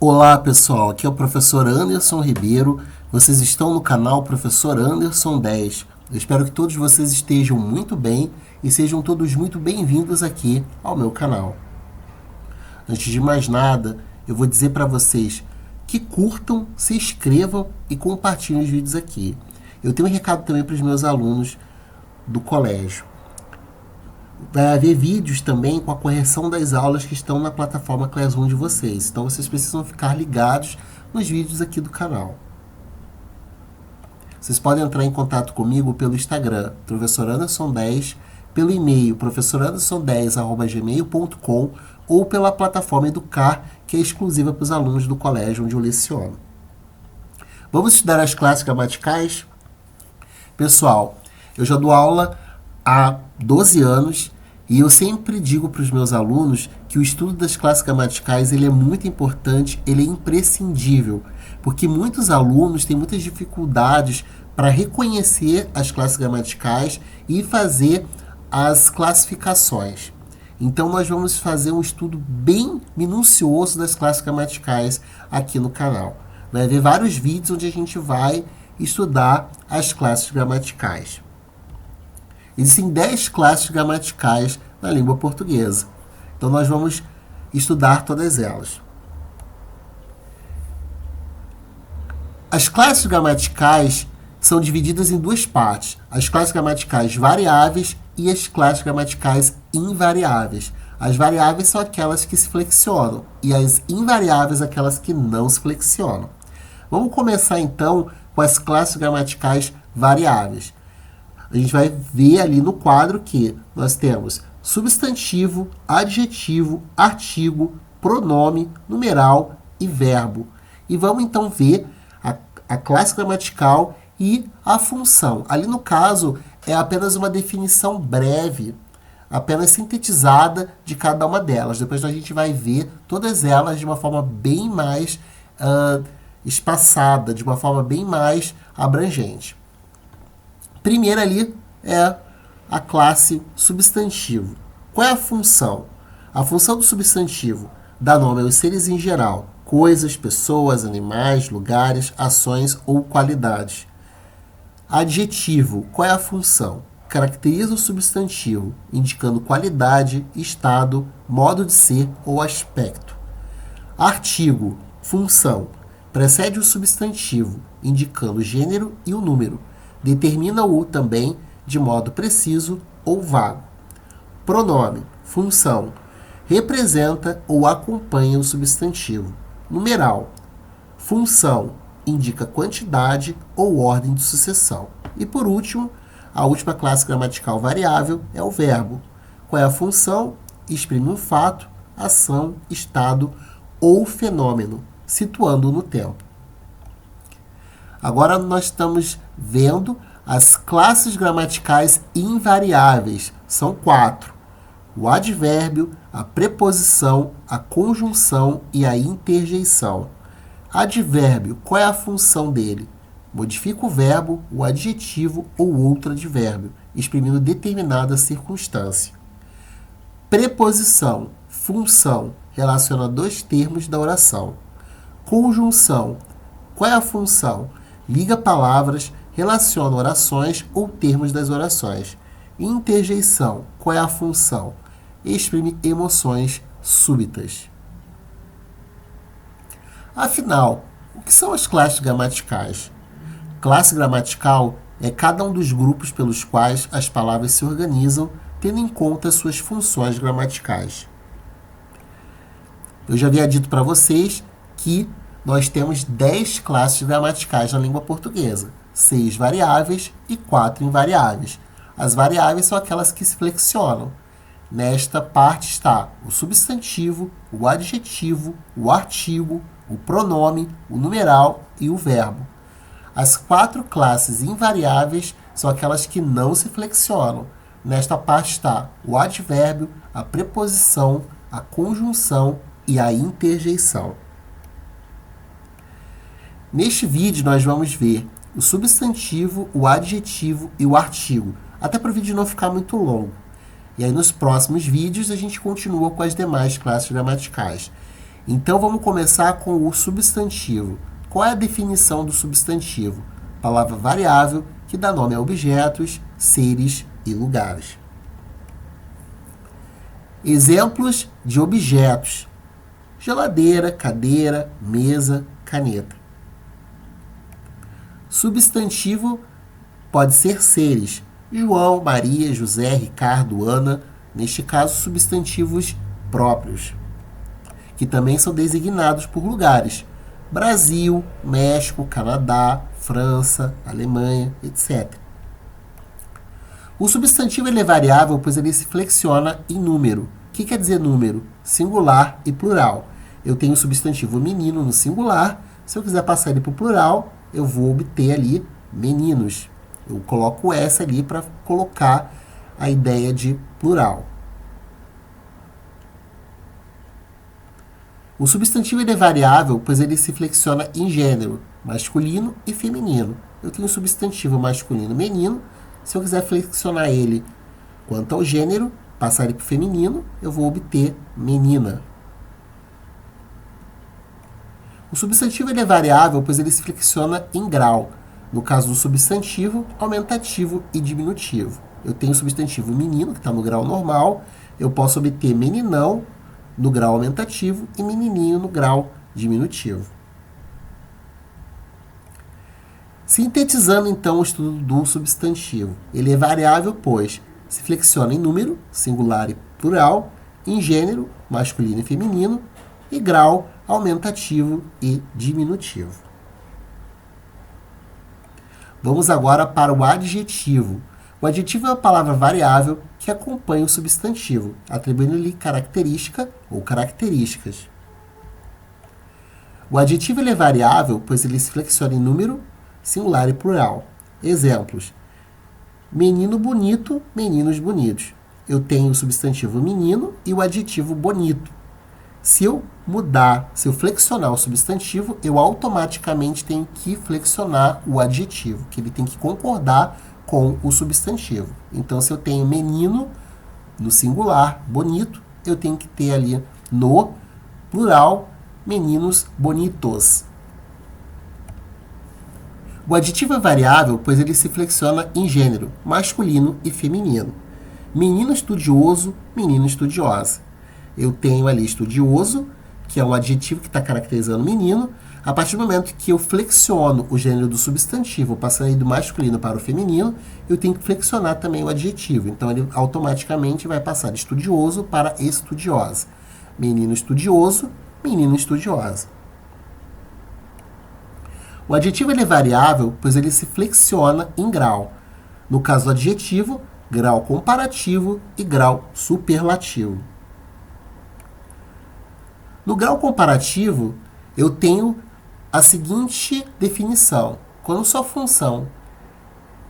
Olá pessoal, aqui é o professor Anderson Ribeiro, vocês estão no canal Professor Anderson 10. Eu espero que todos vocês estejam muito bem e sejam todos muito bem-vindos aqui ao meu canal. Antes de mais nada, eu vou dizer para vocês que curtam, se inscrevam e compartilhem os vídeos aqui. Eu tenho um recado também para os meus alunos do colégio. Vai haver vídeos também com a correção das aulas que estão na plataforma Classroom de vocês. Então, vocês precisam ficar ligados nos vídeos aqui do canal. Vocês podem entrar em contato comigo pelo Instagram, Professor Anderson 10, pelo e-mail, professoranderson10@gmail.com ou pela plataforma Educar, que é exclusiva para os alunos do colégio onde eu leciono. Vamos estudar as classes gramaticais? Pessoal, eu já dou aula há 12 anos e eu sempre digo para os meus alunos que o estudo das classes gramaticais ele é muito importante, ele é imprescindível, porque muitos alunos têm muitas dificuldades para reconhecer as classes gramaticais e fazer as classificações. Então, nós vamos fazer um estudo bem minucioso das classes gramaticais aqui no canal. Vai haver vários vídeos onde a gente vai estudar as classes gramaticais. Existem 10 classes gramaticais na língua portuguesa. Então, nós vamos estudar todas elas. As classes gramaticais são divididas em duas partes. As classes gramaticais variáveis e as classes gramaticais invariáveis. As variáveis são aquelas que se flexionam e as invariáveis aquelas que não se flexionam. Vamos começar, então, com as classes gramaticais variáveis. A gente vai ver ali no quadro que nós temos substantivo, adjetivo, artigo, pronome, numeral e verbo. E vamos então ver a classe gramatical e a função. Ali no caso é apenas uma definição breve, apenas sintetizada de cada uma delas. Depois a gente vai ver todas elas de uma forma bem mais espaçada, de uma forma bem mais abrangente. Primeiro ali é a classe substantivo. Qual é a função? A função do substantivo dá nome aos seres em geral, coisas, pessoas, animais, lugares, ações ou qualidades. Adjetivo. Qual é a função? Caracteriza o substantivo, indicando qualidade, estado, modo de ser ou aspecto. Artigo. Função. Precede o substantivo, indicando o gênero e o número. Determina-o também de modo preciso ou vago. Pronome. Função. Representa ou acompanha o substantivo. Numeral. Função. Indica quantidade ou ordem de sucessão. E por último, a última classe gramatical variável é o verbo. Qual é a função? Exprime um fato, ação, estado ou fenômeno, situando-o no tempo. Agora nós estamos vendo as classes gramaticais invariáveis. São 4. O advérbio, a preposição, a conjunção e a interjeição. Advérbio, qual é a função dele? Modifica o verbo, o adjetivo ou outro advérbio, exprimindo determinada circunstância. Preposição, função, relaciona dois termos da oração. Conjunção, qual é a função? Liga palavras, relaciona orações ou termos das orações. Interjeição, qual é a função? Exprime emoções súbitas. Afinal, o que são as classes gramaticais? Classe gramatical é cada um dos grupos pelos quais as palavras se organizam, tendo em conta suas funções gramaticais. Eu já havia dito para vocês que nós temos 10 classes gramaticais na língua portuguesa, 6 variáveis e 4 invariáveis. As variáveis são aquelas que se flexionam. Nesta parte está o substantivo, o adjetivo, o artigo, o pronome, o numeral e o verbo. As 4 classes invariáveis são aquelas que não se flexionam. Nesta parte está o advérbio, a preposição, a conjunção e a interjeição. Neste vídeo, nós vamos ver o substantivo, o adjetivo e o artigo, até para o vídeo não ficar muito longo. E aí, nos próximos vídeos, a gente continua com as demais classes gramaticais. Então, vamos começar com o substantivo. Qual é a definição do substantivo? Palavra variável que dá nome a objetos, seres e lugares. Exemplos de objetos: geladeira, cadeira, mesa, caneta. Substantivo pode ser seres: João, Maria, José, Ricardo, Ana, neste caso, substantivos próprios, que também são designados por lugares: Brasil, México, Canadá, França, Alemanha, etc. O substantivo ele é variável, pois ele se flexiona em número. O que quer dizer número? Singular e plural. Eu tenho o substantivo menino no singular. Se eu quiser passar ele para o plural, eu vou obter ali meninos. Eu coloco S ali para colocar a ideia de plural. O substantivo ele é variável, pois ele se flexiona em gênero, masculino e feminino. Eu tenho o substantivo masculino menino. Se eu quiser flexionar ele quanto ao gênero, passar ele para o feminino, eu vou obter menina. O substantivo ele é variável, pois ele se flexiona em grau. No caso do substantivo, aumentativo e diminutivo. Eu tenho o substantivo menino, que está no grau normal. Eu posso obter meninão no grau aumentativo e menininho no grau diminutivo. Sintetizando, então, o estudo do substantivo. Ele é variável, pois se flexiona em número, singular e plural, em gênero, masculino e feminino, e grau, aumentativo e diminutivo. Vamos agora para o adjetivo. O adjetivo é uma palavra variável que acompanha o substantivo, atribuindo-lhe característica ou características. O adjetivo ele é variável, pois ele se flexiona em número, singular e plural. Exemplos: menino bonito, meninos bonitos. Eu tenho o substantivo menino e o adjetivo bonito. Se eu flexionar o substantivo, eu automaticamente tenho que flexionar o adjetivo, que ele tem que concordar com o substantivo. Então, se eu tenho menino no singular, bonito, eu tenho que ter ali no plural, meninos bonitos. O adjetivo é variável, pois ele se flexiona em gênero, masculino e feminino. Menino estudioso, menina estudiosa. Eu tenho ali estudioso, que é um adjetivo que está caracterizando o menino. A partir do momento que eu flexiono o gênero do substantivo, passando do masculino para o feminino, eu tenho que flexionar também o adjetivo. Então, ele automaticamente vai passar de estudioso para estudiosa. Menino estudioso, menina estudiosa. O adjetivo ele é variável, pois ele se flexiona em grau. No caso do adjetivo, grau comparativo e grau superlativo. No grau comparativo, eu tenho a seguinte definição: quando sua função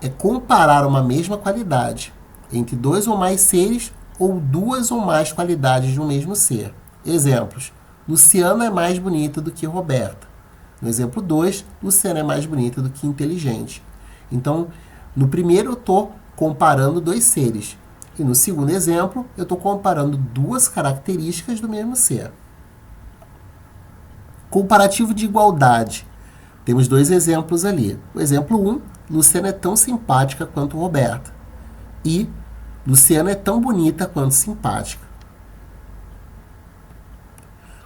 é comparar uma mesma qualidade entre dois ou mais seres ou duas ou mais qualidades de um mesmo ser. Exemplos: Luciana é mais bonita do que Roberta. No exemplo 2, Luciana é mais bonita do que inteligente. Então, no primeiro eu estou comparando dois seres. E no segundo exemplo, eu estou comparando duas características do mesmo ser. Comparativo de igualdade. Temos dois exemplos ali. O exemplo 1, Luciana é tão simpática quanto Roberta. E Luciana é tão bonita quanto simpática.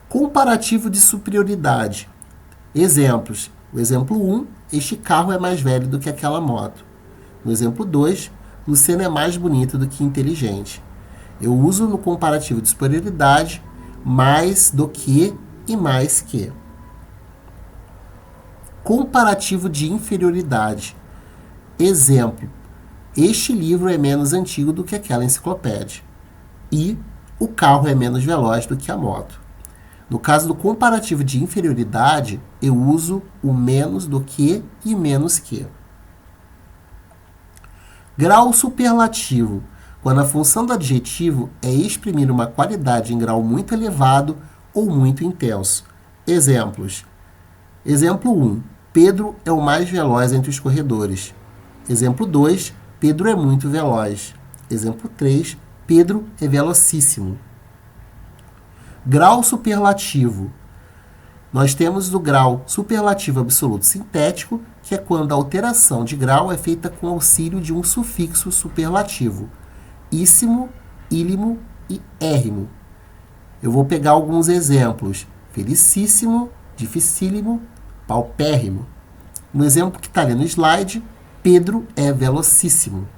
Comparativo de superioridade. Exemplos. O exemplo 1, este carro é mais velho do que aquela moto. No exemplo 2, Luciana é mais bonita do que inteligente. Eu uso no comparativo de superioridade mais do que e mais que. Comparativo de inferioridade. Exemplo: este livro é menos antigo do que aquela enciclopédia. E o carro é menos veloz do que a moto. No caso do comparativo de inferioridade, eu uso o menos do que e menos que. Grau superlativo. Quando a função do adjetivo é exprimir uma qualidade em grau muito elevado ou muito intenso. Exemplos. Exemplo 1. Pedro é o mais veloz entre os corredores. Exemplo 2. Pedro é muito veloz. Exemplo 3. Pedro é velocíssimo. Grau superlativo. Nós temos o grau superlativo absoluto sintético, que é quando a alteração de grau é feita com auxílio de um sufixo superlativo. Íssimo, ílimo e érrimo. Eu vou pegar alguns exemplos. Felicíssimo, dificílimo, paupérrimo. No exemplo que está ali no slide, Pedro é velocíssimo.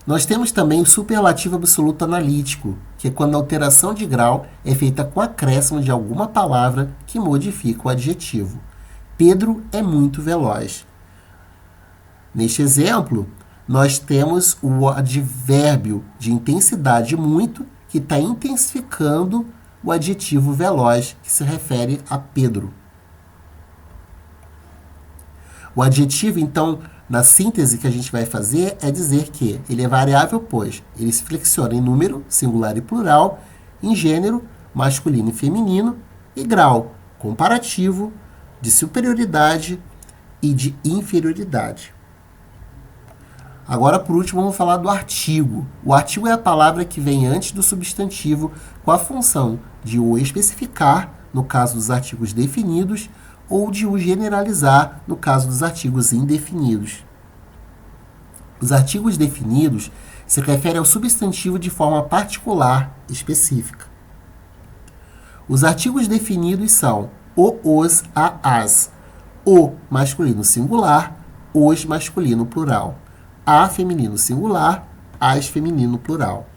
Nós temos também o superlativo absoluto analítico, que é quando a alteração de grau é feita com acréscimo de alguma palavra que modifica o adjetivo. Pedro é muito veloz. Neste exemplo, nós temos o advérbio de intensidade muito, que está intensificando o adjetivo veloz, que se refere a Pedro. O adjetivo, então, na síntese que a gente vai fazer, é dizer que ele é variável, pois ele se flexiona em número, singular e plural, em gênero, masculino e feminino, e grau, comparativo, de superioridade e de inferioridade. Agora, por último, vamos falar do artigo. O artigo é a palavra que vem antes do substantivo com a função de o especificar, no caso dos artigos definidos, ou de o generalizar, no caso dos artigos indefinidos. Os artigos definidos se referem ao substantivo de forma particular, específica. Os artigos definidos são o, os, a, as, o masculino singular, os masculino plural, a feminino singular, as feminino plural.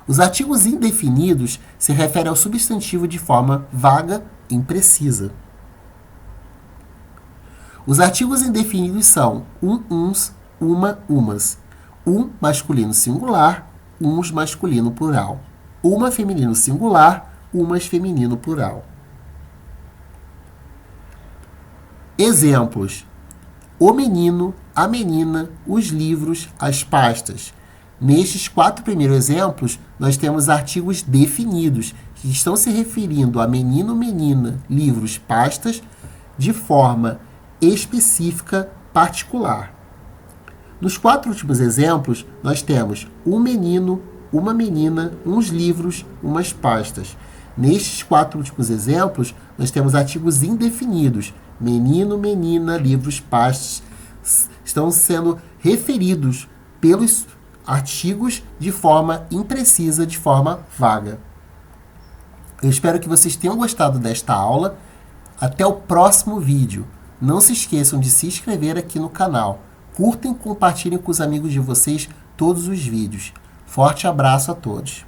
Os artigos indefinidos se referem ao substantivo de forma vaga, imprecisa. Os artigos indefinidos são uns, uma, umas, masculino singular, uns masculino plural, uma feminino singular, umas feminino plural. Exemplos: o menino, a menina, os livros, as pastas. Nestes 4 primeiros exemplos, nós temos artigos definidos, que estão se referindo a menino, menina, livros, pastas, de forma específica, particular. Nos 4 últimos exemplos, nós temos um menino, uma menina, uns livros, umas pastas. Nestes 4 últimos exemplos, nós temos artigos indefinidos. Menino, menina, livros, pastas, estão sendo referidos pelos artigos de forma imprecisa, de forma vaga. Eu espero que vocês tenham gostado desta aula. Até o próximo vídeo. Não se esqueçam de se inscrever aqui no canal. Curtem e compartilhem com os amigos de vocês todos os vídeos. Forte abraço a todos.